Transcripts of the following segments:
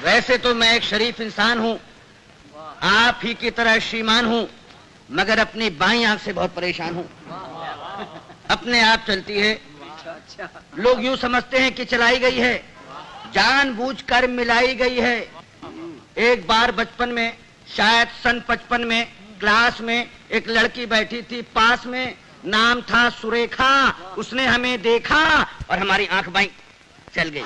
वैसे तो मैं एक शरीफ इंसान हूँ, आप ही की तरह श्रीमान हूँ, मगर अपनी बाईं आंख से बहुत परेशान हूँ। अपने आप चलती है, लोग यूं समझते हैं कि चलाई गई है, जानबूझकर मिलाई गई है। एक बार बचपन में, शायद सन 55 में, क्लास में एक लड़की बैठी थी पास में, नाम था सुरेखा। उसने हमें देखा और हमारी आंख बाईं चल गई।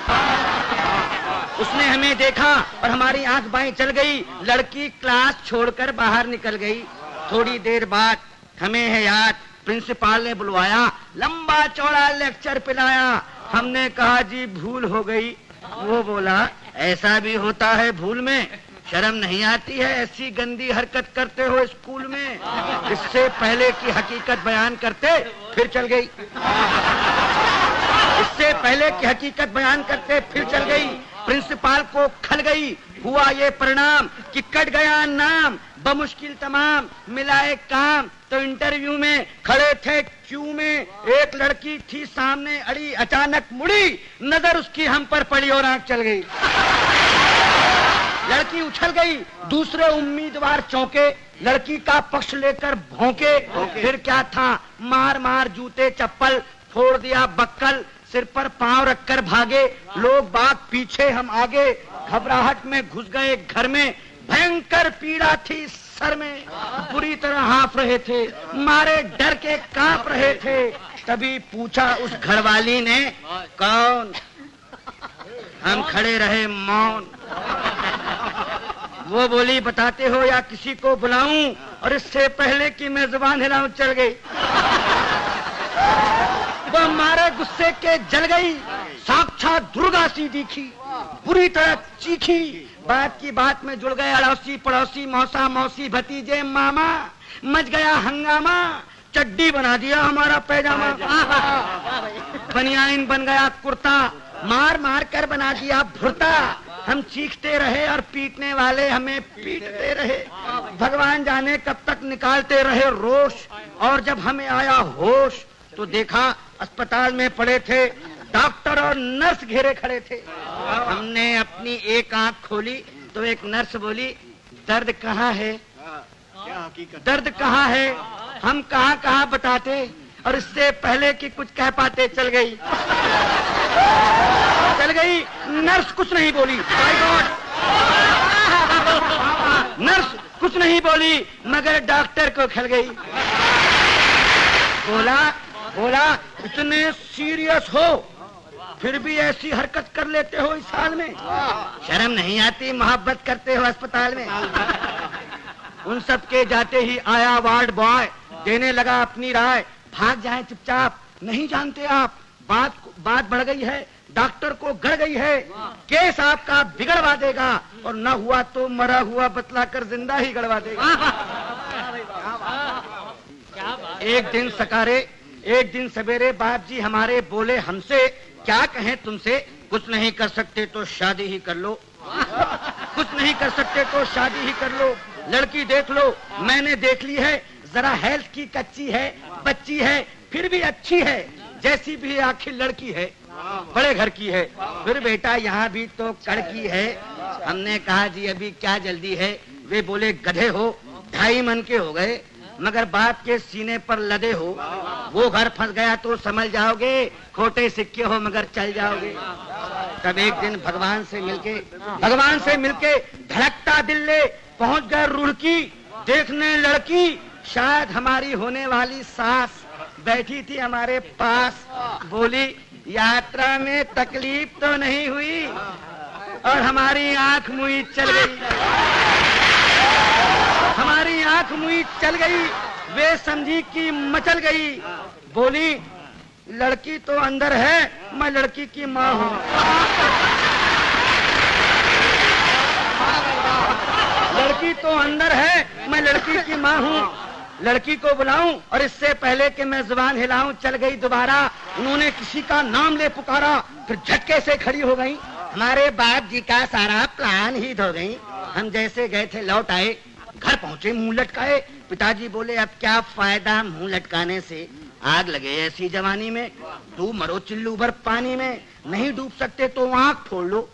उसने हमें देखा और हमारी आंख बाईं चल गई। लड़की क्लास छोड़कर बाहर निकल गई। थोड़ी देर बाद हमें है याद, प्रिंसिपल ने बुलवाया, लंबा चौड़ा लेक्चर पिलाया। हमने कहा जी भूल हो गई। वो बोला ऐसा भी होता है भूल में, शर्म नहीं आती है ऐसी गंदी हरकत करते हो स्कूल में। इससे पहले की हकीकत बयान करते फिर चल गई। इससे पहले की हकीकत बयान करते फिर चल गई। प्रिंसिपल को खल गई। हुआ ये परिणाम कि कट गया नाम, बमुश्किल तमाम मिलाए काम। तो इंटरव्यू में खड़े थे क्यू में, एक लड़की थी सामने अड़ी, अचानक मुड़ी, नजर उसकी हम पर पड़ी और आंख चल गई। लड़की उछल गई, दूसरे उम्मीदवार चौंके, लड़की का पक्ष लेकर भौंके। फिर क्या था, मार मार जूते चप्पल, फोड़ दिया बक्कल, सिर पर पांव रखकर भागे। लोग बाग पीछे हम आगे, घबराहट में घुस गए घर में। भयंकर पीड़ा थी सर में, बुरी तरह हाँफ रहे थे, मारे डर के कांप रहे थे। तभी पूछा उस घरवाली ने, कौन? हम खड़े रहे मौन। वो बोली बताते हो या किसी को बुलाऊं? और इससे पहले कि मैं जुबान हिलाऊं चल गई। वो हमारे गुस्से के जल गई, साक्षात दुर्गा सी दिखी, बुरी तरह चीखी। बात की बात में जुड़ गए अड़ोसी पड़ोसी, मौसा मौसी भतीजे मामा। मच गया हंगामा, चड्डी बना दिया हमारा पैजामा, बनियाइन बन गया कुर्ता, मार मार कर बना दिया भुर्ता। हम चीखते रहे और पीटने वाले हमें पीटते रहे। भगवान जाने कब तक निकालते रहे रोष। और जब हमें आया होश तो देखा अस्पताल में पड़े थे डॉक्टर और नर्स घेरे खड़े थे। हमने अपनी एक आंख खोली तो एक नर्स बोली, दर्द कहाँ है? दर्द कहाँ है? हम कहाँ कहाँ बताते, और इससे पहले कि कुछ कह पाते चल गई। चल गई। नर्स कुछ नहीं बोली। माय गॉड, नर्स कुछ नहीं बोली, मगर डॉक्टर को खल गई। बोला इतने सीरियस हो फिर भी ऐसी हरकत कर लेते हो इस हाल में, शर्म नहीं आती? मोहब्बत करते हो अस्पताल में। उन सब के जाते ही आया वार्ड बॉय, देने लगा अपनी राय, भाग जाए चुपचाप, नहीं जानते आप बात बढ़ गई है, डॉक्टर को गड़ गई है, केस आपका बिगड़वा देगा, और न हुआ तो मरा हुआ बतलाकर जिंदा ही गड़वा देगा। एक दिन सकारे, एक दिन सवेरे बाप जी हमारे बोले हमसे, क्या कहें तुमसे, कुछ नहीं कर सकते तो शादी ही कर लो, कुछ नहीं कर सकते तो शादी ही कर लो। लड़की देख लो, मैंने देख ली है, जरा हेल्थ की कच्ची है, बच्ची है, फिर भी अच्छी है, जैसी भी आखिर लड़की है, बड़े घर की है। फिर बेटा यहाँ भी तो कड़की है। हमने कहा जी अभी क्या जल्दी है? वे बोले गधे हो, 2.5 मन के हो गए, मगर बाप के सीने पर लदे हो। वो घर फंस गया तो समझ जाओगे, खोटे सिक्के हो मगर चल जाओगे। तब एक दिन भगवान से मिलके धड़कता दिल ले पहुंच गए रुड़की, देखने लड़की, शायद हमारी होने वाली सास बैठी थी हमारे पास। बोली यात्रा में तकलीफ तो नहीं हुई? और हमारी आंख मुई चल गई, हमारी आंख मुई चल गई। वे समझी कि मचल गई। बोली लड़की तो अंदर है, मैं लड़की की माँ हूँ। लड़की तो अंदर है, मैं लड़की की माँ हूँ। लड़की को बुलाऊं और इससे पहले कि मैं जुबान हिलाऊं चल गई दोबारा। उन्होंने किसी का नाम ले पुकारा, फिर झटके से खड़ी हो गई। हमारे बाप जी का सारा प्लान ही धो गई। हम जैसे गए थे लौट आए, घर पहुंचे मुंह लटकाए। पिताजी बोले अब क्या फायदा मुंह लटकाने से, आग लगे ऐसी जवानी में, तू मरो चिल्लू भर पानी में। नहीं डूब सकते तो आंख फोड़ लो,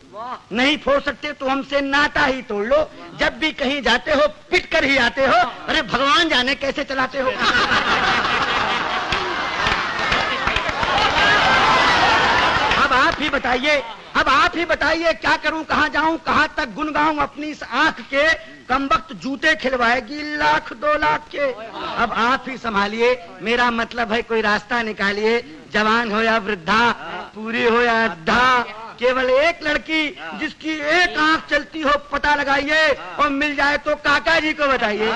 नहीं फोड़ सकते तो हमसे नाता ही तोड़ लो। जब भी कहीं जाते हो पिट कर ही आते हो, अरे भगवान जाने कैसे चलाते हो। अब आप ही बताइए, अब आप ही बताइए क्या करूं, कहां जाऊं, कहां तक गुन गाऊं अपनी इस आंख के। कम वक्त जूते खिलवाएगी लाख 2 लाख के। अब आप ही संभालिए, मेरा मतलब है कोई रास्ता निकालिए। जवान हो या वृद्धा, पूरी हो या अद्धा, केवल एक लड़की जिसकी एक आंख चलती हो पता लगाइए, और मिल जाए तो काका जी को बताइए।